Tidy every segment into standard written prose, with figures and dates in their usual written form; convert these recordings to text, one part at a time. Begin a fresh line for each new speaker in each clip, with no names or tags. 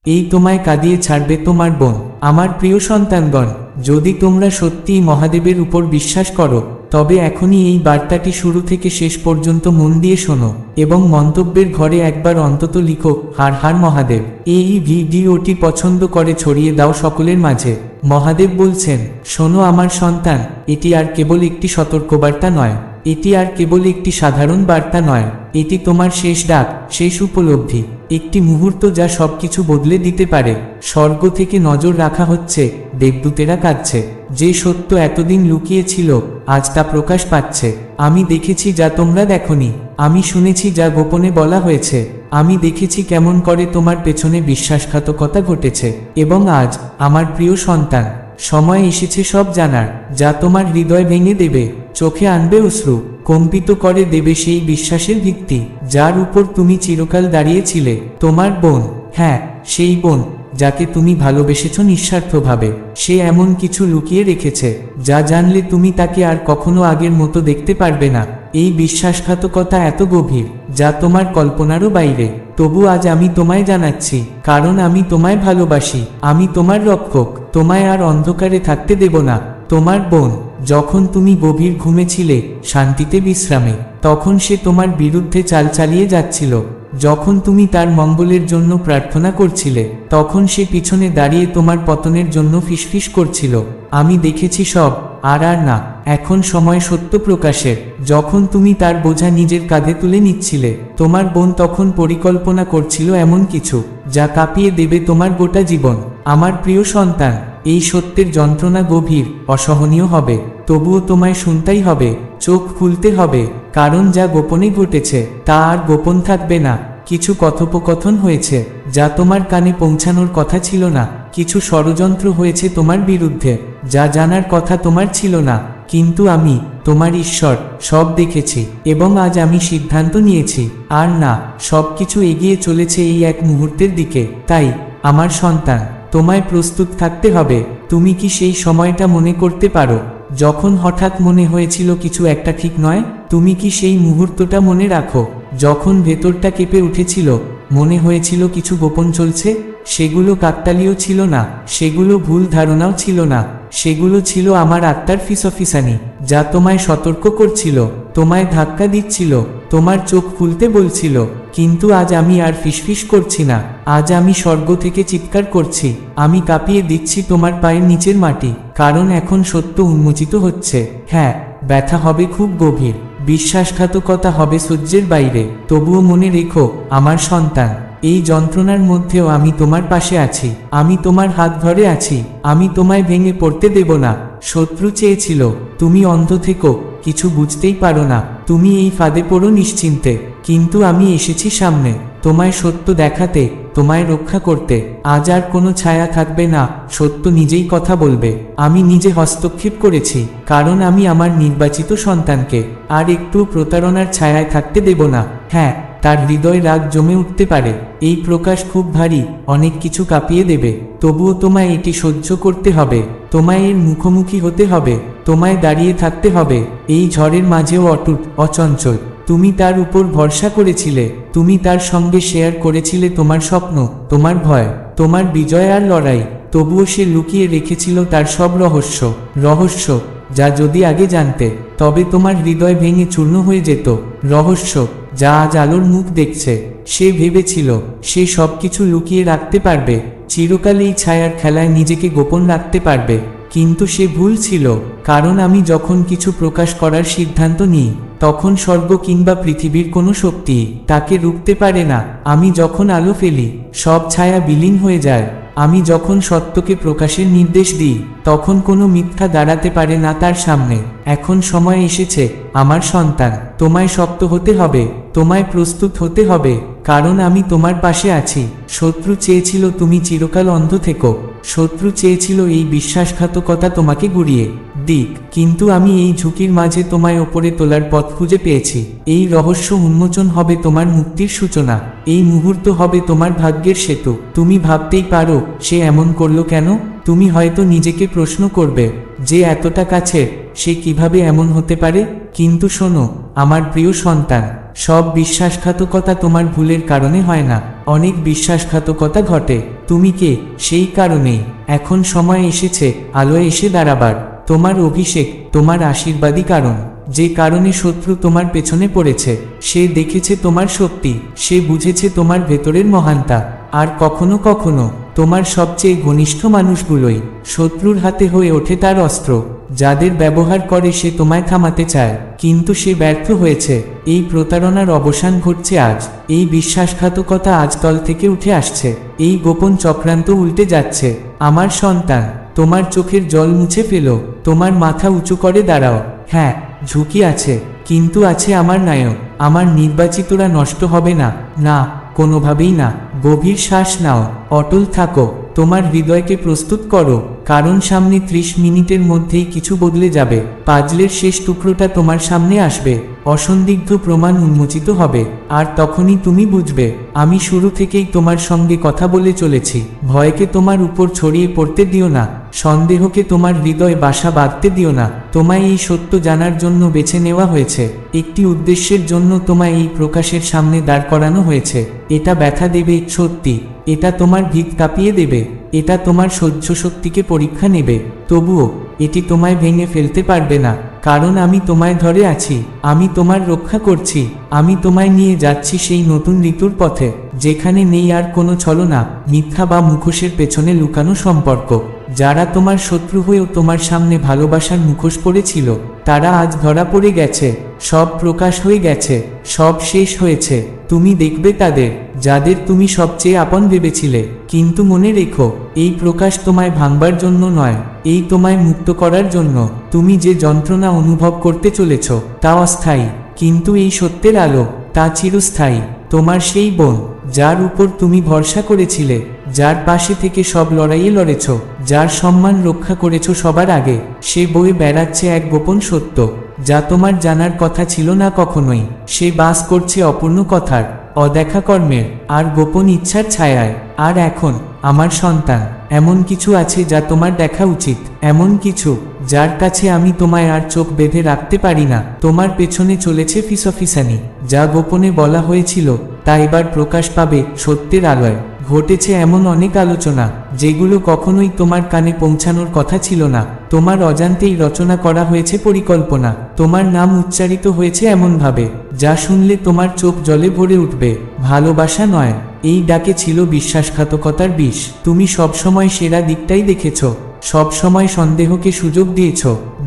এই তোমায় কাঁদিয়ে ছাড়বে তোমার বোন। আমার প্রিয় সন্তানগণ, যদি তোমরা সত্যিই মহাদেবের উপর বিশ্বাস করো, তবে এখনই এই বার্তাটি শুরু থেকে শেষ পর্যন্ত মন দিয়ে শোনো এবং মন্তব্যের ঘরে একবার অন্তত লিখো, হার হার মহাদেব। এই ভিডিওটি পছন্দ করে ছড়িয়ে দাও সকলের মাঝে। মহাদেব বলছেন, শোনো আমার সন্তান, এটি আর কেবল একটি সতর্কবার্তা নয়, এটি আর কেবল একটি সাধারণ বার্তা নয়, এটি তোমার শেষ ডাক, শেষ উপলব্ধি, একটি মুহূর্ত যা সবকিছু বদলে দিতে পারে। স্বর্গ থেকে নজর রাখা হচ্ছে, দেবদূতেরা কাঁদছে। যে সত্য এতদিন লুকিয়ে ছিল, আজ তা প্রকাশ পাচ্ছে। আমি দেখেছি যা তোমরা দেখোনি, আমি শুনেছি যা গোপনে বলা হয়েছে, আমি দেখেছি কেমন করে তোমার পেছনে বিশ্বাসঘাতকতা ঘটেছে। এবং আজ, আমার প্রিয় সন্তান, সময় এসেছে সব জানার, যা তোমার হৃদয় ভেঙে দেবে, চোখে আনবে অশ্রু, কম্পিত করে দেবে সেই বিশ্বাসের ভিত্তি যার উপর তুমি চিরকাল দাঁড়িয়েছিলে। তোমার বোন, হ্যাঁ, সেই বোন যাকে তুমি ভালোবেসেছ নিঃস্বার্থভাবে, সে এমন কিছু লুকিয়ে রেখেছে যা জানলে তুমি তাকে আর কখনো আগের মতো দেখতে পারবে না। এই বিশ্বাসঘাতকতা এত গভীর যা তোমার কল্পনারও বাইরে। তবু আজ আমি তোমায় জানাচ্ছি, কারণ আমি তোমায় ভালোবাসি, আমি তোমার রক্ষক, তোমায় আর অন্ধকারে থাকতে দেব না। তোমার বোন, যখন তুমি গভীর ঘুমেছিলে, শান্তিতে বিশ্রামে, তখন সে তোমার বিরুদ্ধে চাল চালিয়ে যাচ্ছিল। যখন তুমি তার মঙ্গলের জন্য প্রার্থনা করছিলে, তখন সে পিছনে দাঁড়িয়ে তোমার পতনের জন্য ফিসফিস করছিল। আমি দেখেছি সব, আর না, এখন সময় সত্য প্রকাশের। যখন তুমি তার বোঝা নিজের কাঁধে তুলে নিচ্ছিলে, তোমার বোন তখন পরিকল্পনা করছিল এমন কিছু যা কাঁপিয়ে দেবে তোমার গোটা জীবন। আমার প্রিয় সন্তান, এই সত্যের যন্ত্রণা গভীর, অসহনীয় হবে, তবুও তোমায় শুনতেই হবে, চোখ খুলতে হবে, কারণ যা গোপনে ঘটেছে তা আর গোপন থাকবে না। কিছু কথোপকথন হয়েছে যা তোমার কানে পৌঁছানোর কথা ছিল না, কিছু ষড়যন্ত্র হয়েছে তোমার বিরুদ্ধে যা জানার কথা তোমার ছিল না, কিন্তু আমি, তোমার ঈশ্বর, সব দেখেছি এবং আজ আমি সিদ্ধান্ত নিয়েছি। আর না, সবকিছু এগিয়ে চলেছে এই এক মুহূর্তের দিকে। তাই আমার সন্তান, তোমায় প্রস্তুত থাকতে হবে। তুমি কি সেই সময়টা মনে করতে পারো যখন হঠাৎ মনে হয়েছিল কিছু একটা ঠিক নয়? তুমি কি সেই মুহূর্তটা মনে রাখো যখন ভেতরটা কেঁপে উঠেছিল, মনে হয়েছিল কিছু গোপন চলছে? সেগুলো কাকতালীয় ছিল না, সেগুলো ভুল ধারণাও ছিল না, সেগুলো ছিল আমার আত্মার ফিসফিসানি যা তোমায় সতর্ক করছিল, তোমায় ধাক্কা দিচ্ছিল, তোমার চোখ খুলতে বলছিল। কিন্তু আজ আমি আর ফিসফিস করছি না, আজ আমি স্বর্গ থেকে চিৎকার করছি, আমি কাঁপিয়ে দিচ্ছি তোমার পায়ের নিচের মাটি, কারণ এখন সত্য উন্মোচিত হচ্ছে। হ্যাঁ, ব্যথা হবে খুব গভীর, বিশ্বাসঘাতকতা হবে সহ্যের বাইরে, তবুও মনে রেখো আমার সন্তান, এই যন্ত্রণার মধ্যেও আমি তোমার পাশে আছি, আমি তোমার হাত ধরে আছি, আমি তোমায় ভেঙে পড়তে দেব না। শত্রু চেয়েছিল তুমি অন্ধ থেকো, কিছু বুঝতেই পারো না, তুমি এই ফাঁদে পড়ো নিশ্চিন্তে, কিন্তু আমি এসেছি সামনে, তোমায় সত্য দেখাতে, তোমায় রক্ষা করতে। আজ আর কোনো ছায়া থাকবে না, সত্য নিজেই কথা বলবে। আমি নিজে হস্তক্ষেপ করেছি, কারণ আমি আমার নির্বাচিত সন্তানকে আর একটু প্রতারণার ছায়ায় থাকতে দেব না। হ্যাঁ, তার হৃদয় রাগ জমে উঠতে পারে, এই প্রকাশ খুব ভারী, অনেক কিছু কাঁপিয়ে দেবে, তবুও তোমায় এটি সহ্য করতে হবে, তোমায় এর মুখোমুখি হতে হবে, তোমায় দাঁড়িয়ে থাকতে হবে, এই ঝড়ের মাঝেও অটুট, অচঞ্চল। তুমি তার উপর ভরসা করেছিলে, তুমি তার সঙ্গে শেয়ার করেছিলে তোমার স্বপ্ন, তোমার ভয়, তোমার বিজয় আর লড়াই, তবুও সে লুকিয়ে রেখেছিল তার সব রহস্য যা যদি আগে জানতে, তবে তোমার হৃদয় ভেঙে চূর্ণ হয়ে যেত। রহস্য যা আজ আলোর মুখ দেখছে। সে ভেবেছিল সে সবকিছু লুকিয়ে রাখতে পারবে, চিরকাল এই ছায়ার খেলায় নিজেকে গোপন রাখতে পারবে, কিন্তু সে ভুল ছিল, কারণ আমি যখন কিছু প্রকাশ করার সিদ্ধান্ত নিই, তখন স্বর্গ কিংবা পৃথিবীর কোনো শক্তি তাকে রুখতে পারে না। আমি যখন আলো ফেলি, সব ছায়া বিলীন হয়ে যায়। আমি যখন সত্যকে প্রকাশের নির্দেশ দিই, তখন কোনো মিথ্যা দাঁড়াতে পারে না তার সামনে। এখন সময় এসেছে আমার সন্তান, তোমায় শক্ত হতে হবে, তোমায় প্রস্তুত হতে হবে, কারণ আমি তোমার পাশে আছি। শত্রু চেয়েছিল তুমি চিরকাল অন্ধ থেকো, শত্রু চেয়েছিল এই বিশ্বাসঘাতকতা তোমাকে গুড়িয়ে দিক, কিন্তু আমি এই ঝুঁকির মাঝে তোমায় ওপরে তোলার পথ খুঁজে পেয়েছি। এই রহস্য উন্মোচন হবে তোমার মুক্তির সূচনা, এই মুহূর্ত হবে তোমার ভাগ্যের সেতু। তুমি ভাবতেই পারো সে এমন করলো কেন? তুমি হয়তো নিজেকে প্রশ্ন করবে, যে এতটা কাছে, সে কিভাবে এমন হতে পারে? কিন্তু শোনো আমার প্রিয় সন্তান, সব বিশ্বাসঘাতকতা তোমার ভুলের কারণে হয় না, অনেক বিশ্বাসঘাতকতা ঘটে। তুমি কে, সেই কারণেই এখন সময় এসেছে আলোয় এসে দাঁড়াবার। তোমার অভিষেক, তোমার আশীর্বাদী কারণ। যে কারণে শত্রু তোমার পেছনে পড়েছে, সে দেখেছে তোমার শক্তি, সে বুঝেছে তোমার ভেতরের মহানতা। আর কখনো কখনো তোমার সবচেয়ে ঘনিষ্ঠ মানুষগুলোই শত্রুর হাতে হয়ে ওঠে তার অস্ত্র, যাদের ব্যবহার করে সে তোমায় থামাতে চায়, কিন্তু সে ব্যর্থ হয়েছে। এই প্রতারণার অবসান ঘটছে আজ। এই বিশ্বাসঘাতকতা আজ তল থেকে উঠে আসছে। এই গোপন চক্রান্ত উল্টে যাচ্ছে। আমার সন্তান, তোমার চোখের জল মুছে ফেলো, তোমার মাথা উঁচু করে দাঁড়াও। হ্যাঁ, ঝুঁকি আছে, কিন্তু আছে আমার নায়ক। আমার নির্বাচিতরা নষ্ট হবে না, না, কোনোভাবেই না। গভীর শ্বাস নাও, অটল থাকো, তোমার হৃদয়কে প্রস্তুত করো, কারণ সামনে 30 মিনিটের মধ্যেই কিছু বদলে যাবে। পাজলের শেষ টুকরোটা তোমার সামনে আসবে, অসন্দিগ্ধ প্রমাণ উন্মোচিত হবে, আর তখনই তুমি বুঝবে আমি শুরু থেকেই তোমার সঙ্গে কথা বলে চলেছি। ভয়কে তোমার উপর ছড়িয়ে পড়তে দিও না, সন্দেহকে তোমার হৃদয়ে বাসা বাঁধতে দিও না। তোমায় এই সত্য জানার জন্য বেছে নেওয়া হয়েছে, একটি উদ্দেশ্যের জন্য তোমায় এই প্রকাশের সামনে দাঁড় করানো হয়েছে। এটা ব্যথা দেবে সত্যি, এটা তোমার ভিত কাঁপিয়ে দেবে, এটা তোমার সহ্য শক্তিকে পরীক্ষা নেবে, তবুও এটি তোমায় ভেঙে ফেলতে পারবে না, কারণ আমি তোমায় ধরে আছি, আমি তোমার রক্ষা করছি, আমি তোমায় নিয়ে যাচ্ছি সেই নতুন ঋতুর পথে, যেখানে নেই আর কোনো ছলনা, মিথ্যা বা মুখোশের পেছনে লুকানো সম্পর্ক। যারা তোমার শত্রু হয়েও তোমার সামনে ভালোবাসার মুখোশ পড়েছিল, তারা আজ ধরা পড়ে গেছে, সব প্রকাশ হয়ে গেছে, সব শেষ হয়েছে। তুমি দেখবে তাদের, যাদের তুমি সবচেয়ে আপন ভেবেছিলে। কিন্তু মনে রেখো, এই প্রকাশ তোমায় ভাঙবার জন্য নয়, এই তোমায় মুক্ত করার জন্য। তুমি যে যন্ত্রণা অনুভব করতে চলেছ তা অস্থায়ী, কিন্তু এই সত্যের আলো তা চিরস্থায়ী। তোমার সেই বোন, যার উপর তুমি ভরসা করেছিলে, যার পাশে থেকে সব লড়াইয়ে লড়েছ, যার সম্মান রক্ষা করেছ সবার আগে, সে বয়ে বেড়াচ্ছে এক গোপন সত্য, যা তোমার জানার কথা ছিল না কখনোই। সে বাস করছে অপূর্ণ কথার, অদেখা কর্মের, আর গোপন ইচ্ছার ছায়ায়। আর এখন, আমার সন্তান, এমন কিছু আছে যা তোমার দেখা উচিত, এমন কিছু যার কাছে আমি তোমায় আর চোখ বেঁধে রাখতে পারি না। তোমার পেছনে চলেছে ফিসফিসানি, যা গোপনে বলা হয়েছিল তা এবার প্রকাশ পাবে সত্যের আলোয়। ঘটেছে এমন অনেক আলোচনা, যেগুলো কখনোই তোমার কানে পৌঁছানোর কথা ছিল না। তোমার অজান্তেই রচনা করা হয়েছে পরিকল্পনা, তোমার নাম উচ্চারিত হয়েছে এমনভাবে যা শুনলে তোমার চোখ জলে ভরে উঠবে। ভালোবাসা নয়, এই ডাকে ছিল বিশ্বাসঘাতকতার বিষ। তুমি সবসময় সেরা দিকটাই দেখেছ, সবসময় সন্দেহকে সুযোগ দিয়েছ,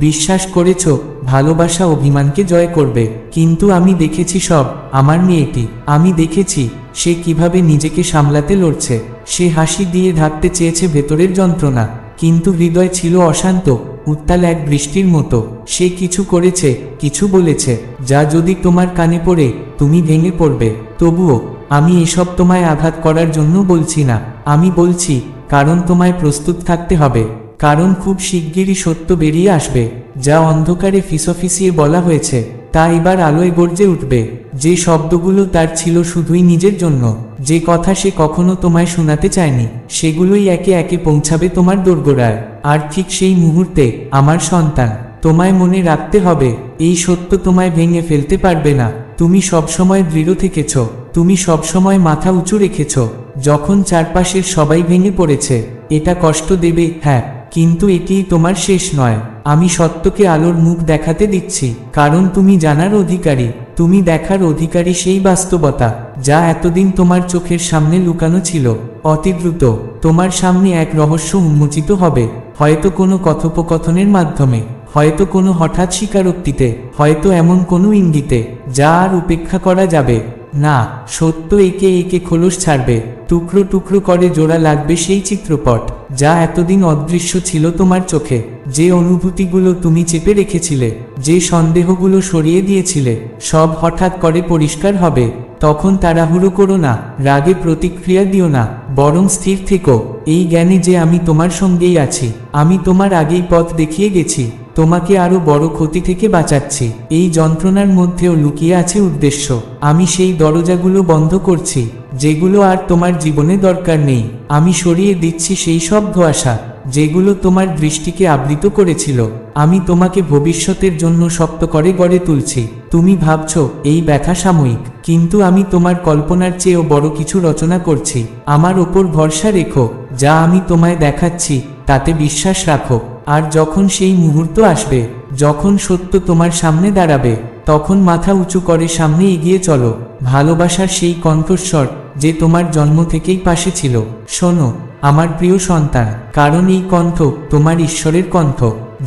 বিশ্বাস করেছ ভালোবাসা অভিমানকে জয় করবে। কিন্তু আমি দেখেছি সব, আমার মেয়েটি, আমি দেখেছি সে কিভাবে নিজেকে সামলাতে লড়ছে। সে হাসি দিয়ে ঢাকতে চেয়েছে ভেতরের যন্ত্রণা, কিন্তু হৃদয় ছিল অশান্ত, উত্তাল এক বৃষ্টির মতো। সে কিছু করেছে, কিছু বলেছে, যা যদি তোমার কানে পড়ে তুমি ভেঙে পড়বে। তবুও আমি এসব তোমায় আঘাত করার জন্য বলছি না, আমি বলছি কারণ তোমায় প্রস্তুত থাকতে হবে, কারণ খুব শিগগিরই সত্য বেরিয়ে আসবে। যা অন্ধকারে ফিসফিসিয়ে বলা হয়েছে তা এবার আলোয় গর্জে উঠবে। যে শব্দগুলো তার ছিল শুধুই নিজের জন্য, যে কথা সে কখনো তোমায় শোনাতে চায়নি, সেগুলোই একে একে পৌঁছাবে তোমার দোরগোড়ায়। আর ঠিক সেই মুহূর্তে, আমার সন্তান, তোমায় মনে রাখতে হবে, এই সত্য তোমায় ভেঙে ফেলতে পারবে না। তুমি সবসময় দৃঢ় থেকেছ, তুমি সবসময় মাথা উঁচু রেখেছ, যখন চারপাশের সবাই ভেঙে পড়েছে। এটা কষ্ট দেবে, হ্যাঁ, কিন্তু এটি তোমার শেষ নয়। আমি সত্যকে আলোর মুখ দেখাতে দিচ্ছি, কারণ তুমি জানার অধিকারী, তুমি দেখার অধিকারী সেই বাস্তবতা যা এতদিন তোমার চোখের সামনে লুকানো ছিল। অতি দ্রুত তোমার সামনে এক রহস্য উন্মোচিত হবে, হয়তো কোনো কথোপকথনের মাধ্যমে, হয়তো কোনো হঠাৎ স্বীকারোক্তিতে, হয়তো এমন কোনো ইঙ্গিতে যা আর উপেক্ষা করা যাবে না। সত্য একে একে খোলস ছাড়বে, টুকরো টুকরো করে জোড়া লাগবে সেই চিত্রপট যা এতদিন অদৃশ্য ছিল তোমার চোখে। যে অনুভূতিগুলো তুমি চেপে রেখেছিলে, যে সন্দেহগুলো সরিয়ে দিয়েছিলে, সব হঠাৎ করে পরিষ্কার হবে। তখন তাড়াহুড়ো করো না, রাগে প্রতিক্রিয়া দিও না, বরং স্থির থেকো এই জ্ঞানে যে আমি তোমার সঙ্গেই আছি। আমি তোমার আগেই পথ দেখিয়ে গেছি, তোমাকে আরো বড় ক্ষতি থেকে বাঁচাচ্ছি। এই যন্ত্রণার মধ্যেও লুকিয়ে আছে উদ্দেশ্য। আমি সেই দরজাগুলো বন্ধ করছি যেগুলো আর তোমার জীবনে দরকার নেই। আমি সরিয়ে দিচ্ছি সেই সব ধোঁয়াশা যেগুলো তোমার দৃষ্টিকে আবৃত করেছিল। আমি তোমাকে ভবিষ্যতের জন্য শক্ত করে গড়ে তুলছি। তুমি ভাবছো এই ব্যথা সাময়িক, কিন্তু আমি তোমার কল্পনার চেয়েও বড় কিছু রচনা করছি। আমার ওপর ভরসা রেখো, যা আমি তোমায় দেখাচ্ছি তাতে বিশ্বাস রাখো। আর যখন সেই মুহূর্ত আসবে, যখন সত্য তোমার সামনে দাঁড়াবে, তখন মাথা উঁচু করে সামনে এগিয়ে চলো। ভালোবাসার সেই কণ্ঠস্বর যে তোমার জন্ম থেকেই পাশে ছিল। শোনো আমার প্রিয় সন্তান, কারণ এই কণ্ঠ তোমার ঈশ্বরের কণ্ঠ,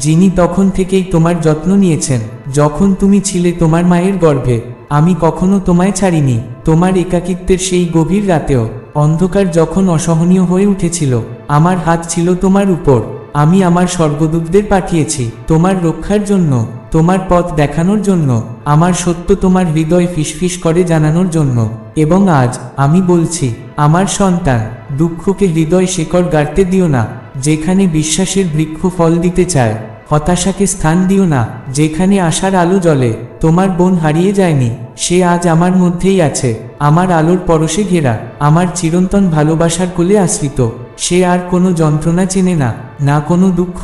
যিনি তখন থেকেই তোমার যত্ন নিয়েছেন, যখন তুমি ছিলে তোমার মায়ের গর্ভে। আমি কখনো তোমায় ছাড়িনি, তোমার একাকিত্বের সেই গভীর রাতেও। অন্ধকার যখন অসহনীয় হয়ে উঠেছিল, আমার হাত ছিল তোমার উপর। আমি আমার স্বর্গদূতদের পাঠিয়েছি তোমার রক্ষার জন্য, তোমার পথ দেখানোর জন্য, আমার সত্য তোমার হৃদয় ফিসফিস করে জানানোর জন্য। এবং আজ আমি বলছি, আমার সন্তান, দুঃখকে হৃদয় শেকড় গাড়তে দিও না, যেখানে বিশ্বাসের বৃক্ষ ফল দিতে চায়। হতাশাকে স্থান দিও না, যেখানে আশার আলো জ্বলে। তোমার বোন হারিয়ে যায়নি, সে আজ আমার মধ্যেই আছে, আমার আলোর পরশে ঘেরা, আমার চিরন্তন ভালোবাসার কোলে আশ্রিত। সে আর কোনো যন্ত্রণা চেনে না, না কোনো দুঃখ,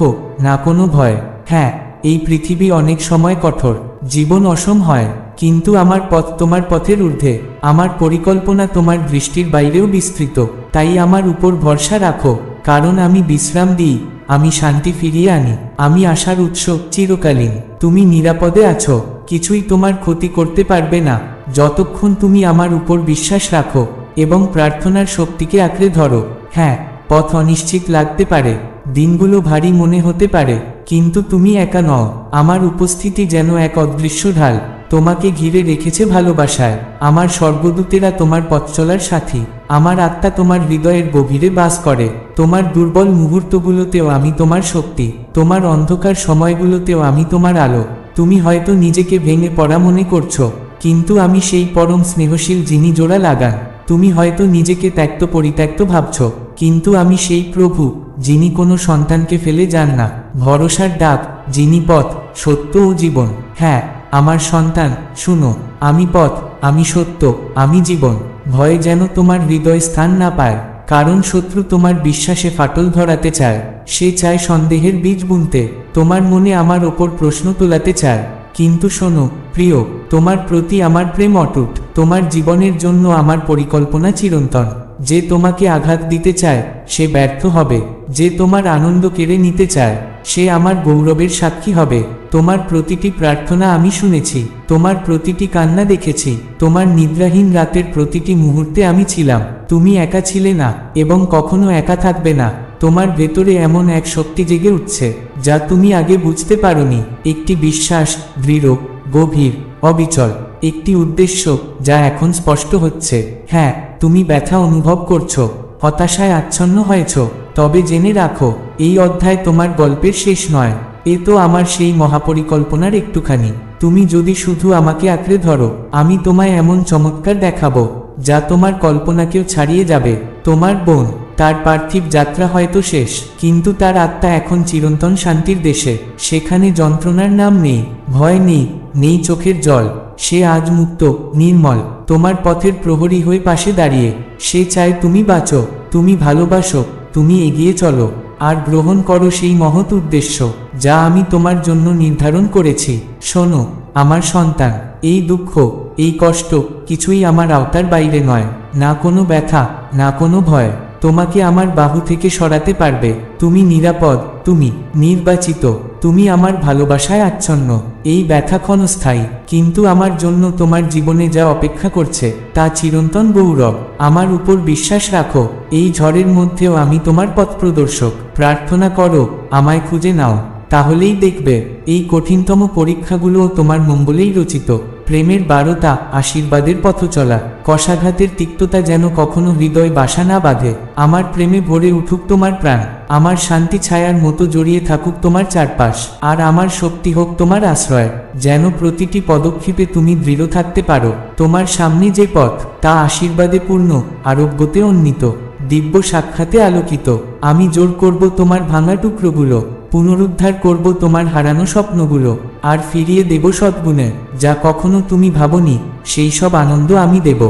না কোনো ভয়। হ্যাঁ, এই পৃথিবী অনেক সময় কঠোর, জীবন অসম হয়, কিন্তু আমার পথ তোমার পথের ঊর্ধ্বে। আমার পরিকল্পনা তোমার দৃষ্টির বাইরেও বিস্তৃত। তাই আমার উপর ভরসা রাখো, কারণ আমি বিশ্রাম দিই, আমি শান্তি ফিরিয়ে আনি, আমি আশার উৎস চিরকালীন। তুমি নিরাপদে আছো, কিছুই তোমার ক্ষতি করতে পারবে না, যতক্ষণ তুমি আমার উপর বিশ্বাস রাখো এবং প্রার্থনার শক্তিকে আঁকড়ে ধরো। হ্যাঁ, পথ অনিশ্চিত লাগতে পারে, দিনগুলো ভারী মনে হতে পারে, কিন্তু তুমি একা নও। আমার উপস্থিতি যেন এক অদৃশ্য ঢাল, তোমাকে ঘিরে রেখেছে ভালোবাসায়। আমার স্বর্গদূতেরা তোমার পথ চলার সাথী, আমার আত্মা তোমার হৃদয়ের গভীরে বাস করে। তোমার দুর্বল মুহূর্তগুলোতেও আমি তোমার শক্তি, তোমার অন্ধকার সময়গুলোতেও আমি তোমার আলো। তুমি হয়তো নিজেকে ভেঙে পড়া মনে করছো, কিন্তু আমি সেই পরম স্নেহশীল যিনি জোড়া লাগান। তুমি হয়তো নিজেকে ত্যক্ত পরিত্যক্ত ভাবছো, কিন্তু আমি সেই প্রভু, যিনি কোনো সন্তানকে ফেলে যান না। ভরসার ডাক, যিনি পথ, সত্য ও জীবন। হ্যাঁ আমার সন্তান, শুনো, আমি পথ, আমি সত্য, আমি জীবন। ভয় যেন তোমার হৃদয় স্থান না পায়, কারণ শত্রু তোমার বিশ্বাসে ফাটল ধরাতে চায়। সে চায় সন্দেহের বীজ বুনতে, তোমার মনে আমার ওপর প্রশ্ন তোলাতে চায়। কিন্তু শোনো প্রিয়, তোমার প্রতি আমার প্রেম অটুট, তোমার জীবনের জন্য আমার পরিকল্পনা চিরন্তন। যে তোমাকে আঘাত দিতে চায় সে ব্যর্থ হবে, যে তোমার আনন্দ কেড়ে নিতে চায় সে আমার গৌরবের সাক্ষী হবে। তোমার প্রতিটি প্রার্থনা আমি শুনেছি, তোমার প্রতিটি কান্না দেখেছি, তোমার নিদ্রাহীন রাতের প্রতিটি মুহূর্তে আমি ছিলাম। তুমি একা ছিলে না এবং কখনো একা থাকবে না। তোমার ভেতরে এমন এক শক্তি জেগে উঠছে যা তুমি আগে বুঝতে পারোনি। একটি বিশ্বাস, দৃঢ়, গভীর, অবিচল, একটি উদ্দেশ্য যা এখন স্পষ্ট হচ্ছে। হ্যাঁ, তুমি ব্যথা অনুভব করছো, হতাশায় আচ্ছন্ন হয়েছ, তবে জেনে রাখো, এই অধ্যায় তোমার গল্পের শেষ নয়। এ তো আমার সেই মহাপরিকল্পনার একটুখানি। তুমি যদি শুধু আমাকে আঁকড়ে ধরো, আমি তোমায় এমন চমৎকার দেখাবো যা তোমার কল্পনাকেও ছাড়িয়ে যাবে। তোমার বোন, তার পার্থিব যাত্রা হয়তো শেষ, কিন্তু তার আত্মা এখন চিরন্তন শান্তির দেশে। সেখানে যন্ত্রণার নাম নেই, ভয় নেই, নেই চোখের জল। সে আজ মুক্ত, নির্মল, তোমার পথের প্রহরী হয়ে পাশে দাঁড়িয়ে। সে চায় তুমি বাঁচো, তুমি ভালোবাসো, তুমি এগিয়ে চলো, আর গ্রহণ করো সেই মহৎ উদ্দেশ্য যা আমি তোমার জন্য নির্ধারণ করেছি। শোনো আমার সন্তান, এই দুঃখ, এই কষ্ট কিছুই আমার আওতার বাইরে নয়। না কোনো ব্যথা, না কোনো ভয় তোমাকে আমার বাহু থেকে সরাতে পারবে। তুমি নিরাপদ, তুমি নির্বাচিত, তুমি আমার ভালোবাসায় আচ্ছন্ন। এই ব্যথা ক্ষণস্থায়ী, কিন্তু আমার জন্য তোমার জীবনে যা অপেক্ষা করছে তা চিরন্তন গৌরব। আমার উপর বিশ্বাস রাখো, এই ঝড়ের মধ্যেও আমি তোমার পথ প্রদর্শক। প্রার্থনা করো, আমায় খুঁজে নাও, তাহলেই দেখবে এই কঠিনতম পরীক্ষাগুলোও তোমার মঙ্গলেই রচিত। প্রেমের বারতা, আশীর্বাদের পথ চলা, কষাঘাতের তিক্ততা যেন কখনো হৃদয় বাসা না বাঁধে। আমার প্রেমে ভরে উঠুক তোমার প্রাণ, আমার শান্তি ছায়ার মতো জড়িয়ে থাকুক তোমার চারপাশ, আর আমার শক্তি হোক তোমার আশ্রয়, যেন প্রতিটি পদক্ষেপে তুমি দৃঢ় থাকতে পারো। তোমার সামনে যে পথ তা আশীর্বাদে পূর্ণ, আরোগ্যতে উন্নীত, দিব্য সাক্ষাতে আলোকিত। আমি জোর করব তোমার ভাঙা টুকরোগুলো, পুনরুদ্ধার করব তোমার হারানো স্বপ্নগুলো, আর ফিরিয়ে দেব সদ্গুণে যা কখনো তুমি ভাবনি। সেই সব আনন্দ আমি দেব।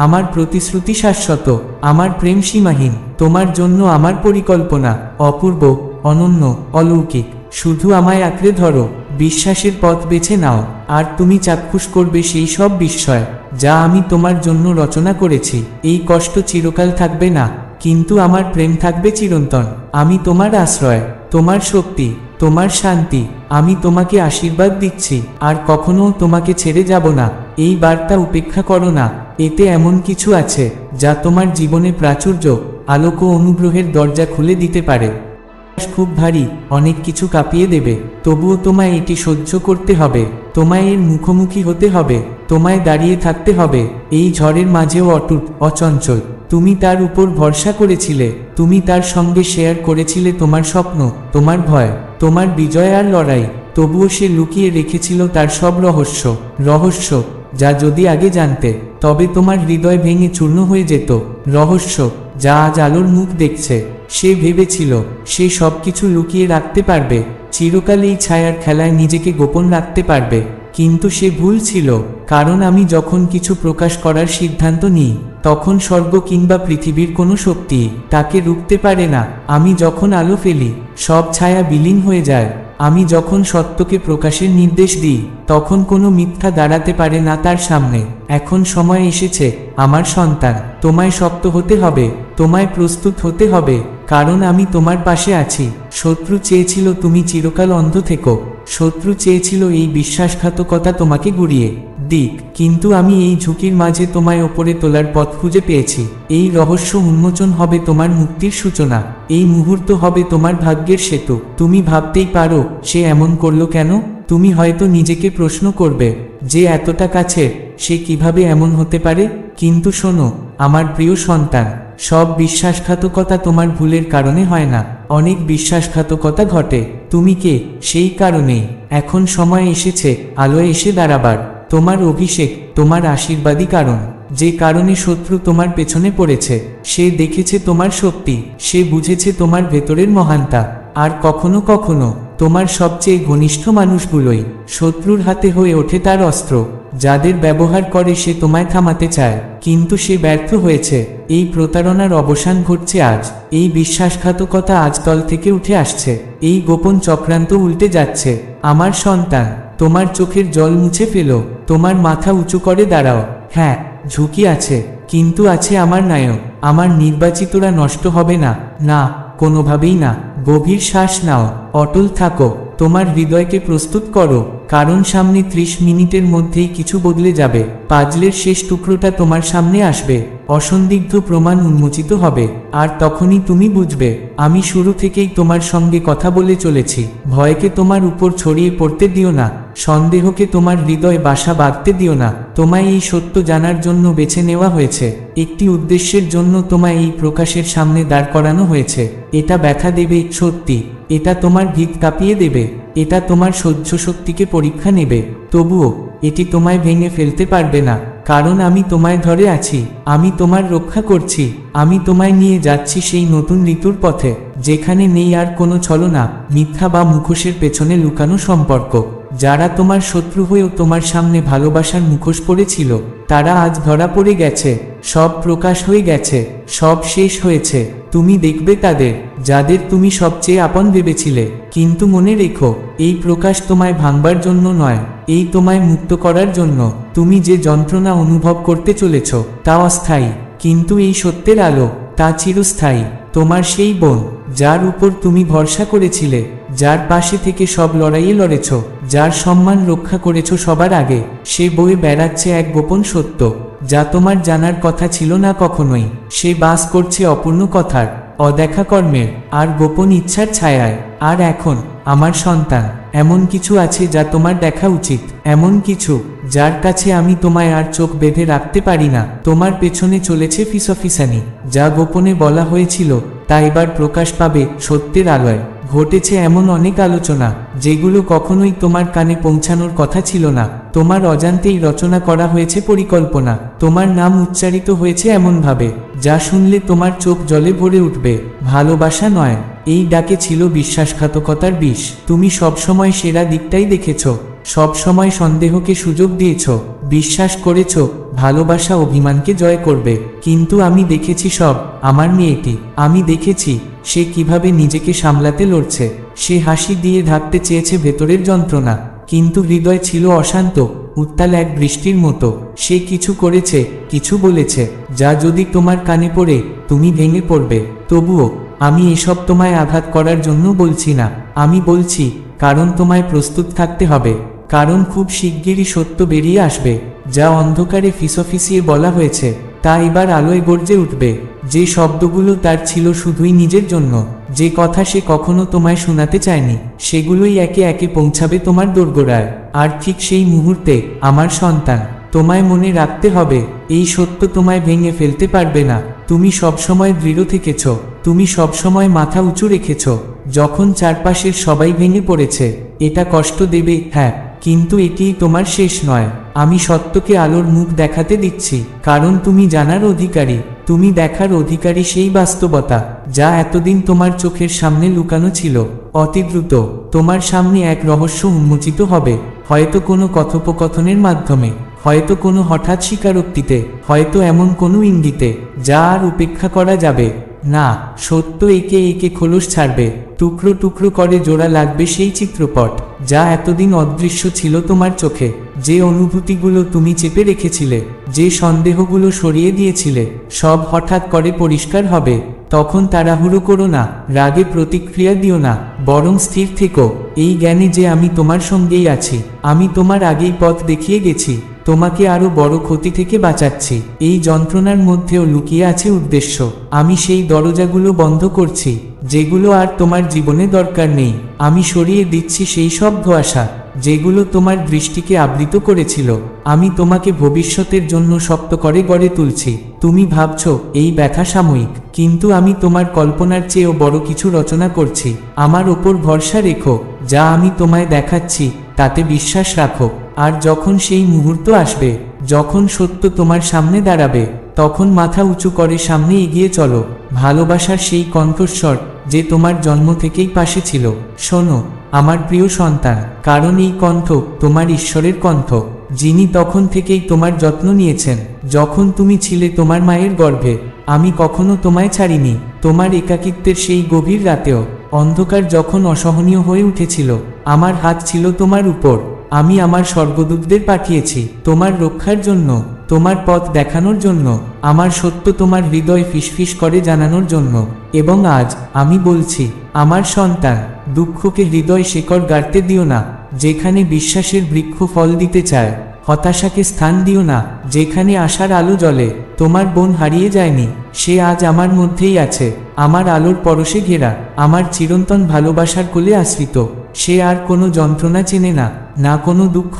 আমার প্রতিশ্রুতি শাশ্বত, আমার প্রেম সীমাহীন। তোমার জন্য আমার পরিকল্পনা অপূর্ব, অনন্য, অলৌকিক। শুধু আমায় আঁকড়ে ধরো, বিশ্বাসের পথ বেছে নাও, আর তুমি চাক্ষুষ করবে সেই সব বিস্ময় যা আমি তোমার জন্য রচনা করেছি। এই কষ্ট চিরকাল থাকবে না, কিন্তু আমার প্রেম থাকবে চিরন্তন। আমি তোমার আশ্রয়, তোমার শক্তি, তোমার শান্তি। আমি তোমাকে আশীর্বাদ দিচ্ছি, আর কখনো তোমাকে ছেড়ে যাব না। এই বার্তা উপেক্ষা করো না, এতে এমন কিছু আছে যা তোমার জীবনে প্রাচুর্য, আলোক ও অনুগ্রহের দরজা খুলে দিতে পারে। খুব ভারী, অনেক কিছু কাঁপিয়ে দেবে, তবুও তোমায় এটি সহ্য করতে হবে। তোমায় এর মুখোমুখি হতে হবে, তোমায় দাঁড়িয়ে থাকতে হবে এই ঝড়ের মাঝেও অটুট, অচঞ্চল। তুমি তার উপর ভরসা করেছিলে, তুমি তার সঙ্গে শেয়ার করেছিলে তোমার স্বপ্ন, তোমার ভয়, তোমার বিজয় আর লড়াই। তবুও সে লুকিয়ে রেখেছিল তার সব রহস্য যা যদি আগে জানতে, তবে তোমার হৃদয় ভেঙে চূর্ণ হয়ে যেত। রহস্য যা আজ আলোর মুখ দেখছে। সে ভেবেছিল সে সবকিছু লুকিয়ে রাখতে পারবে, চিরকাল এই ছায়ার খেলায় নিজেকে গোপন রাখতে পারবে। কিন্তু সে ভুল ছিল, কারণ আমি যখন কিছু প্রকাশ করার সিদ্ধান্ত নিই, তখন স্বর্গ কিংবা পৃথিবীর কোনো শক্তি তাকে রুখতে পারে না। আমি যখন আলো ফেলি, সব ছায়া বিলীন হয়ে যায়। আমি যখন সত্যকে প্রকাশের নির্দেশ দিই, তখন কোনো মিথ্যা দাঁড়াতে পারে না তার সামনে। এখন সময় এসেছে আমার সন্তান, তোমায় শক্ত হতে হবে, তোমায় প্রস্তুত হতে হবে, কারণ আমি তোমার পাশে আছি। শত্রু চেয়েছিল তুমি চিরকাল অন্ধ থেকো, শত্রু চেয়েছিল এই বিশ্বাসঘাতকতা তোমাকে গুড়িয়ে দিক, কিন্তু আমি এই ঝুঁকির মাঝে তোমায় ওপরে তোলার পথ খুঁজে পেয়েছি। এই রহস্য উন্মোচন হবে তোমার মুক্তির সূচনা, এই মুহূর্ত হবে তোমার ভাগ্যের সেতু। তুমি ভাবতেই পারো সে এমন করলো কেন? তুমি হয়তো নিজেকে প্রশ্ন করবে, যে এতটা কাছে সে কিভাবে এমন হতে পারে? কিন্তু শোনো আমার প্রিয় সন্তান, সব বিশ্বাসঘাতকতা তোমার ভুলের কারণে হয় না। অনেক বিশ্বাসঘাতকতা ঘটে তুমি কে, সেই কারণেই। এখন সময় এসেছে আলোয় এসে দাঁড়াবার, তোমার অভিষেক, তোমার আশীর্বাদী কারণ। যে কারণে শত্রু তোমার পেছনে পড়েছে, সে দেখেছে তোমার শক্তি, সে বুঝেছে তোমার ভেতরের মহানতা। আর কখনো কখনো তোমার সবচেয়ে ঘনিষ্ঠ মানুষগুলোই শত্রুর হাতে হয়ে ওঠে তার অস্ত্র, যাদের ব্যবহার করে সে তোমায় থামাতে চায়, কিন্তু সে ব্যর্থ হয়েছে। এই প্রতারণার অবসান ঘটছে আজ, এই বিশ্বাসঘাতকতা আজ তল থেকে উঠে আসছে, এই গোপন চক্রান্ত উল্টে যাচ্ছে। আমার সন্তান, তোমার চোখের জল মুছে ফেলো, তোমার মাথা উঁচু করে দাঁড়াও। হ্যাঁ, ঝুঁকি আছে, কিন্তু আছে আমার নায়ক। আমার নির্বাচিতরা নষ্ট হবে না, না, কোনোভাবেই না। গভীর শ্বাস নাও, অটল থাকো, তোমার হৃদয়কে প্রস্তুত করো, কারণ সামনে 30 মিনিটের মধ্যেই কিছু বদলে যাবে। পাজলের শেষ টুকরোটা তোমার সামনে আসবে, অসন্দিগ্ধ প্রমাণ উন্মোচিত হবে, আর তখনই তুমি বুঝবে আমি শুরু থেকেই তোমার সঙ্গে কথা বলে চলেছি। ভয়কে তোমার উপর ছড়িয়ে পড়তে দিও না, সন্দেহকে তোমার হৃদয় বাসা বাঁধতে দিও না। তোমায় এই সত্য জানার জন্য বেছে নেওয়া হয়েছে, একটি উদ্দেশ্যের জন্য তোমায় এই প্রকাশের সামনে দাঁড় করানো হয়েছে। এটা ব্যথা দেবে সত্যি, এটা তোমার ভিত কাঁপিয়ে দেবে, এটা তোমার সহ্য শক্তিকে পরীক্ষা নেবে, তবুও এটি তোমায় ভেঙে ফেলতে পারবে না, কারণ আমি তোমায় ধরে আছি, আমি তোমার রক্ষা করছি। আমি তোমায় নিয়ে যাচ্ছি সেই নতুন ঋতুর পথে, যেখানে নেই আর কোনো ছলনা, মিথ্যা বা মুখোশের পেছনে লুকানো সম্পর্ক। যারা তোমার শত্রু হয়েও তোমার সামনে ভালোবাসার মুখোশ পড়েছিল, তারা আজ ধরা পড়ে গেছে, সব প্রকাশ হয়ে গেছে, সব শেষ হয়েছে। তুমি দেখবে তাদের, যাদের তুমি সবচেয়ে আপন ভেবেছিলে। কিন্তু মনে রেখো, এই প্রকাশ তোমায় ভাঙবার জন্য নয়, এই তোমায় মুক্ত করার জন্য। তুমি যে যন্ত্রণা অনুভব করতে চলেছ তা অস্থায়ী, কিন্তু এই সত্যের আলো তা চিরস্থায়ী। তোমার সেই বোন, যার উপর তুমি ভরসা করেছিলে, যার পাশে থেকে সব লড়াইয়ে লড়েছ, যার সম্মান রক্ষা করেছ সবার আগে, সে বয়ে বেড়াচ্ছে এক গোপন সত্য যা তোমার জানার কথা ছিল না কখনোই। সে বাস করছে অপূর্ণ কথার, অদেখা কর্মের আর গোপন ইচ্ছার ছায়ায়। আর এখন আমার সন্তান, এমন কিছু আছে যা তোমার দেখা উচিত, এমন কিছু যার কাছে আমি তোমায় আর চোখ বেঁধে রাখতে পারি না। তোমার পেছনে চলেছে ফিসফিসানি, যা গোপনে বলা হয়েছিল তা এবার প্রকাশ পাবে সত্যের আলোয়। ঘটেছে এমন অনেক আলোচনা যেগুলো কখনোই তোমার কানে পৌঁছানোর কথা ছিল না। তোমার অজান্তেই রচনা করা হয়েছে পরিকল্পনা, তোমার নাম উচ্চারিত হয়েছে এমনভাবে যা শুনলে তোমার চোখ জলে ভরে উঠবে। ভালোবাসা নয়, এই ডাকে ছিল বিশ্বাসঘাতকতার বিষ। তুমি সবসময় সেরা দিকটাই দেখেছ, সব সময় সন্দেহকে সুযোগ দিয়েছ, বিশ্বাস করেছ ভালোবাসা অভিমানকে জয় করবে। কিন্তু আমি দেখেছি সব, আমার মেয়েটি, আমি দেখেছি সে কিভাবে নিজেকে সামলাতে লড়ছে। সে হাসি দিয়ে ঢাকতে চেয়েছে ভেতরের যন্ত্রণা, কিন্তু হৃদয় ছিল অশান্ত, উত্তাল এক বৃষ্টির মতো। সে কিছু করেছে, কিছু বলেছে, যা যদি তোমার কানে পড়ে তুমি ভেঙে পড়বে। তবুও আমি এসব তোমায় আঘাত করার জন্য বলছি না, আমি বলছি কারণ তোমায় প্রস্তুত থাকতে হবে, কারণ খুব শিগগিরই সত্য বেরিয়ে আসবে। যা অন্ধকারে ফিসফিসিয়ে বলা হয়েছে তা এবার আলোয় গর্জে উঠবে। যে শব্দগুলো তার ছিল শুধুই নিজের জন্য, যে কথা সে কখনো তোমায় শোনাতে চায়নি, সেগুলোই একে একে পৌঁছাবে তোমার দোরগোড়ায়। আর ঠিক সেই মুহূর্তে আমার সন্তান, তোমায় মনে রাখতে হবে এই সত্য তোমায় ভেঙে ফেলতে পারবে না। তুমি সবসময় দৃঢ় থেকেছ, তুমি সবসময় মাথা উঁচু রেখেছ যখন চারপাশের সবাই ভেঙে পড়েছে। এটা কষ্ট দেবে, হ্যাঁ, কিন্তু এটিই তোমার শেষ নয়। আমি সত্যকে আলোর মুখ দেখাতে দিচ্ছি, কারণ তুমি জানার অধিকারী, তুমি দেখার অধিকারী সেই বাস্তবতা যা এতদিন তোমার চোখের সামনে লুকানো ছিল। অতি দ্রুত তোমার সামনে এক রহস্য উন্মোচিত হবে, হয়তো কোনো কথোপকথনের মাধ্যমে, হয়তো কোনো হঠাৎ স্বীকারোক্তিতে, হয়তো এমন কোনো ইঙ্গিতে যা আর উপেক্ষা করা যাবে না। সত্য একে একে খোলস ছাড়বে, টুকরো টুকরো করে জোড়া লাগবে সেই চিত্রপট যা এতদিন অদৃশ্য ছিল তোমার চোখে। যে অনুভূতিগুলো তুমি চেপে রেখেছিলে, যে সন্দেহগুলো সরিয়ে দিয়েছিলে, সব হঠাৎ করে পরিষ্কার হবে। তখন তাড়াহুড়ো করো না, রাগে প্রতিক্রিয়া দিও না, বরং স্থির থেকো এই জ্ঞানে যে আমি তোমার সঙ্গেই আছি। আমি তোমার আগেই পথ দেখিয়ে গেছি, তোমাকে আরো বড় ক্ষতি থেকে বাঁচাচ্ছি। এই যন্ত্রণার মধ্যেও লুকিয়ে আছে উদ্দেশ্য। আমি সেই দরজাগুলো বন্ধ করছি যেগুলো আর তোমার জীবনে দরকার নেই। আমি সরিয়ে দিচ্ছি সেই সব ধোঁয়াশা যেগুলো তোমার দৃষ্টিকে আবৃত করেছিল। আমি তোমাকে ভবিষ্যতের জন্য শক্ত করে গড়ে তুলছি। তুমি ভাবছো এই ব্যথা সাময়িক, কিন্তু আমি তোমার কল্পনার চেয়েও বড় কিছু রচনা করছি। আমার ওপর ভরসা রেখো, যা আমি তোমায় দেখাচ্ছি তাতে বিশ্বাস রাখো। আর যখন সেই মুহূর্ত আসবে, যখন সত্য তোমার সামনে দাঁড়াবে, তখন মাথা উঁচু করে সামনে এগিয়ে চলো। ভালোবাসার সেই কণ্ঠস্বর যে তোমার জন্ম থেকেই পাশে ছিল। শোনো আমার প্রিয় সন্তান, কারণ এই কণ্ঠ তোমার ঈশ্বরের কণ্ঠ, যিনি তখন থেকেই তোমার যত্ন নিয়েছেন, যখন তুমি ছিলে তোমার মায়ের গর্ভে। আমি কখনো তোমায় ছাড়িনি, তোমার একাকিত্বের সেই গভীর রাতেও, অন্ধকার যখন অসহনীয় হয়ে উঠেছিল, আমার হাত ছিল তোমার উপর। আমি আমার স্বর্গদূতদের পাঠিয়েছি তোমার রক্ষার জন্য, তোমার পথ দেখানোর জন্য, আমার সত্য তোমার হৃদয় ফিসফিস করে জানানোর জন্য। এবং আজ আমি বলছি, আমার সন্তান, দুঃখকে হৃদয় শেকড় গাড়তে দিও না, যেখানে বিশ্বাসের বৃক্ষ ফল দিতে চায়। হতাশাকে স্থান দিও না, যেখানে আশার আলো জ্বলে। তোমার বোন হারিয়ে যায়নি, সে আজ আমার মধ্যেই আছে, আমার আলোর পরশে ঘেরা, আমার চিরন্তন ভালোবাসার কোলে আশ্রিত। সে আর কোনো যন্ত্রণা চেনে না, না কোনো দুঃখ,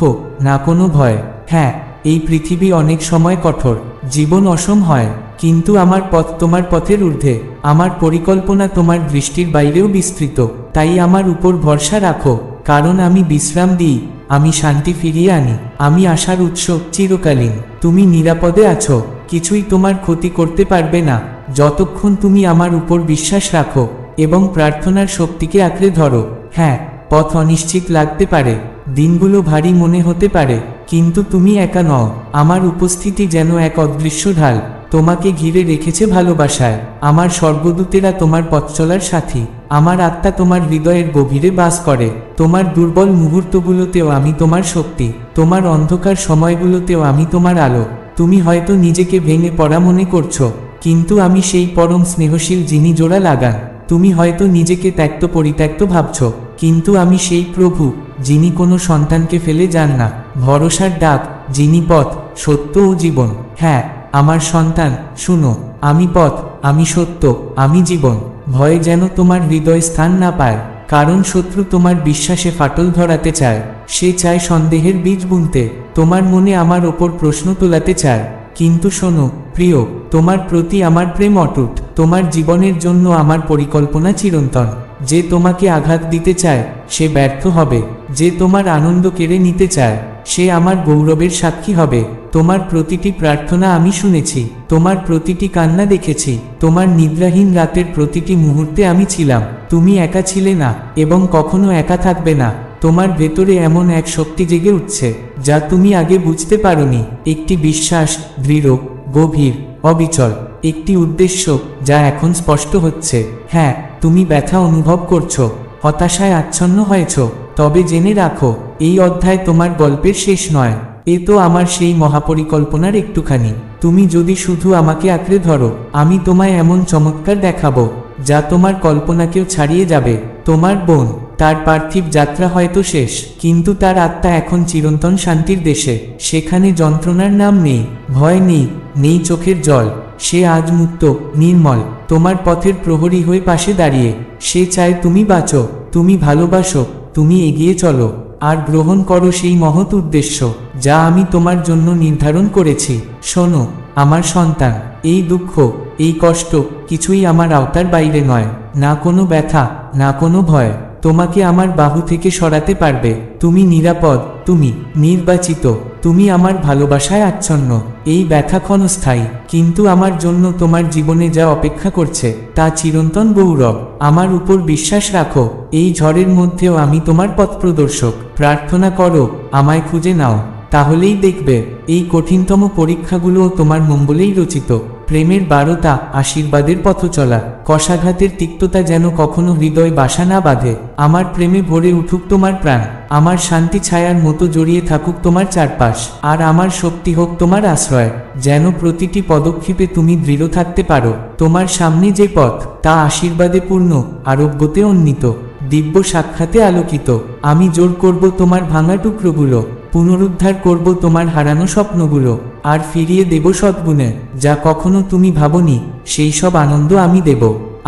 না কোনো ভয়। হ্যাঁ, এই পৃথিবী অনেক সময় কঠোর, জীবন অসম হয়, কিন্তু আমার পথ তোমার পথের ঊর্ধ্বে, আমার পরিকল্পনা তোমার দৃষ্টির বাইরেও বিস্তৃত। তাই আমার উপর ভরসা রাখো, কারণ আমি বিশ্রাম দিই, আমি শান্তি ফিরিয়ে আনি, আমি আশার উৎস চিরকালীন। তুমি নিরাপদে আছো, কিছুই তোমার ক্ষতি করতে পারবে না, যতক্ষণ তুমি আমার উপর বিশ্বাস রাখো এবং প্রার্থনার শক্তিকে আঁকড়ে ধরো। হ্যাঁ, পথ অনিশ্চিত লাগতে পারে, দিনগুলো ভারী মনে হতে পারে, কিন্তু তুমি একা নও। আমার উপস্থিতি যেন এক অদৃশ্য ঢাল তোমাকে ঘিরে রেখেছে ভালোবাসায়। আমার স্বর্গদূতেরা তোমার পথ চলার সাথী, আমার আত্মা তোমার হৃদয়ের গভীরে বাস করে। তোমার দুর্বল মুহূর্তগুলোতেও আমি তোমার শক্তি, তোমার অন্ধকার সময়গুলোতেও আমি তোমার আলো। তুমি হয়তো নিজেকে ভেঙে পড়া মনে করছো, কিন্তু আমি সেই পরম স্নেহশীল যিনি জোড়া লাগান। তুমি হয়তো নিজেকে ত্যক্ত পরিত্যক্ত ভাবছ, কিন্তু আমি সেই প্রভু যিনি কোনো সন্তানকে ফেলে যান না। ভরসার ডাক, যিনি পথ, সত্য ও জীবন। হ্যাঁ আমার সন্তান, শুনো, আমি পথ, আমি সত্য, আমি জীবন। ভয় যেন তোমার হৃদয় স্থান না পায়, কারণ শত্রু তোমার বিশ্বাসে ফাটল ধরাতে চায়। সে চায় সন্দেহের বীজ বুনতে, তোমার মনে আমার ওপর প্রশ্ন তোলাতে চায়। কিন্তু শোনো প্রিয়, তোমার প্রতি আমার প্রেম অটুট, তোমার জীবনের জন্য আমার পরিকল্পনা চিরন্তন। যে তোমাকে আঘাত দিতে চায় সে ব্যর্থ হবে, যে তোমার আনন্দ কেড়ে নিতে চায় সে আমার গৌরবের সাক্ষী হবে। তোমার প্রতিটি প্রার্থনা আমি শুনেছি, তোমার প্রতিটি কান্না দেখেছি, তোমার নিদ্রাহীন রাতের প্রতিটি মুহূর্তে আমি ছিলাম। তুমি একা ছিলে না এবং কখনো একা থাকবে না। তোমার ভেতরে এমন এক শক্তি জেগে উঠছে যা তুমি আগে বুঝতে পারোনি। একটি বিশ্বাস, দৃঢ়, গভীর, অবিচল। একটি উদ্দেশ্য যা এখন স্পষ্ট হচ্ছে। হ্যাঁ, তুমি ব্যথা অনুভব করছো, হতাশায় আচ্ছন্ন হয়েছ, তবে জেনে রাখো, এই অধ্যায় তোমার গল্পের শেষ নয়। এ তো আমার সেই মহাপরিকল্পনার একটুখানি। তুমি যদি শুধু আমাকে আঁকড়ে ধরো, আমি তোমায় এমন চমৎকার দেখাবো যা তোমার কল্পনাকেও ছাড়িয়ে যাবে। তোমার বোন, তার পার্থিব যাত্রা হয়তো শেষ, কিন্তু তার আত্মা এখন চিরন্তন শান্তির দেশে। সেখানে যন্ত্রণার নাম নেই, ভয় নেই, নেই চোখের জল। সে আজ মুক্ত, নির্মল, তোমার পথের প্রহরী হয়ে পাশে দাঁড়িয়ে। সে চায় তুমি বাঁচো, তুমি ভালোবাসো, তুমি এগিয়ে চলো, আর গ্রহণ করো সেই মহৎ উদ্দেশ্য যা আমি তোমার জন্য নির্ধারণ করেছি। শোনো আমার সন্তান, এই দুঃখ, এই কষ্ট কিছুই আমার আওতার বাইরে নয়। না কোনো ব্যথা, না কোনো ভয় তোমাকে আমার বাহু থেকে সরাতে পারবে। তুমি নিরাপদ, তুমি নির্বাচিত, তুমি আমার ভালোবাসায় আচ্ছন্ন। এই ব্যথা ক্ষণস্থায়ী, কিন্তু আমার জন্য তোমার জীবনে যা অপেক্ষা করছে তা চিরন্তন গৌরব। আমার উপর বিশ্বাস রাখো, এই ঝড়ের মধ্যেও আমি তোমার পথপ্রদর্শক। প্রার্থনা করো, আমায় খুঁজে নাও, তাহলেই দেখবে এই কঠিনতম পরীক্ষাগুলোও তোমার মঙ্গলেই রচিত। প্রেমের বারতা, আশীর্বাদের পথ চলা, কষাঘাতের তিক্ততা যেন কখনো হৃদয় বাসা না বাঁধে। আমার প্রেমে ভরে উঠুক তোমার প্রাণ, আমার শান্তি ছায়ার মতো জড়িয়ে থাকুক তোমার চারপাশ, আর আমার শক্তি হোক তোমার আশ্রয়, যেন প্রতিটি পদক্ষেপে তুমি দৃঢ় থাকতে পারো। তোমার সামনে যে পথ, তা আশীর্বাদে পূর্ণ, আরোগ্যতে উন্নীত, দিব্য সাক্ষাতে আলোকিত। আমি জোর করব তোমার ভাঙা টুকরোগুলো, পুনরুদ্ধার করব তোমার হারানো স্বপ্নগুলো, আর ফিরিয়ে দেব সদ্গুণে যা কখনো তুমি ভাবনি। সেই সব আনন্দ আমি দেব।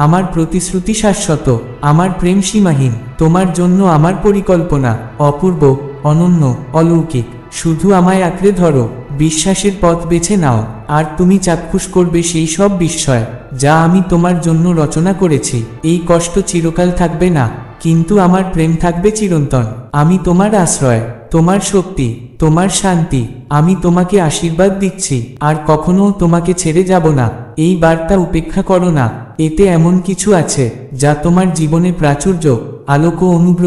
আমার প্রতিশ্রুতি শাশ্বত, আমার প্রেম সীমাহীন। তোমার জন্য আমার পরিকল্পনা অপূর্ব, অনন্য, অলৌকিক। শুধু আমায় আঁকড়ে ধরো, বিশ্বাসের পথ বেছে নাও, আর তুমি চাক্ষুষ করবে সেই সব বিস্ময় যা আমি তোমার জন্য রচনা করেছি। এই কষ্ট চিরকাল থাকবে না, কিন্তু আমার প্রেম থাকবে চিরন্তন। আমি তোমার আশ্রয়, তোমার শক্তি, তোমার শান্তি। আমি তোমাকে আশীর্বাদ দিচ্ছি, আর কখনো তোমাকে ছেড়ে যাব না। এই বার্তা উপেক্ষা করো না, এতে এমন কিছু আছে যা তোমার জীবনে প্রাচুর্য, আলোক ও অনুগ্রহ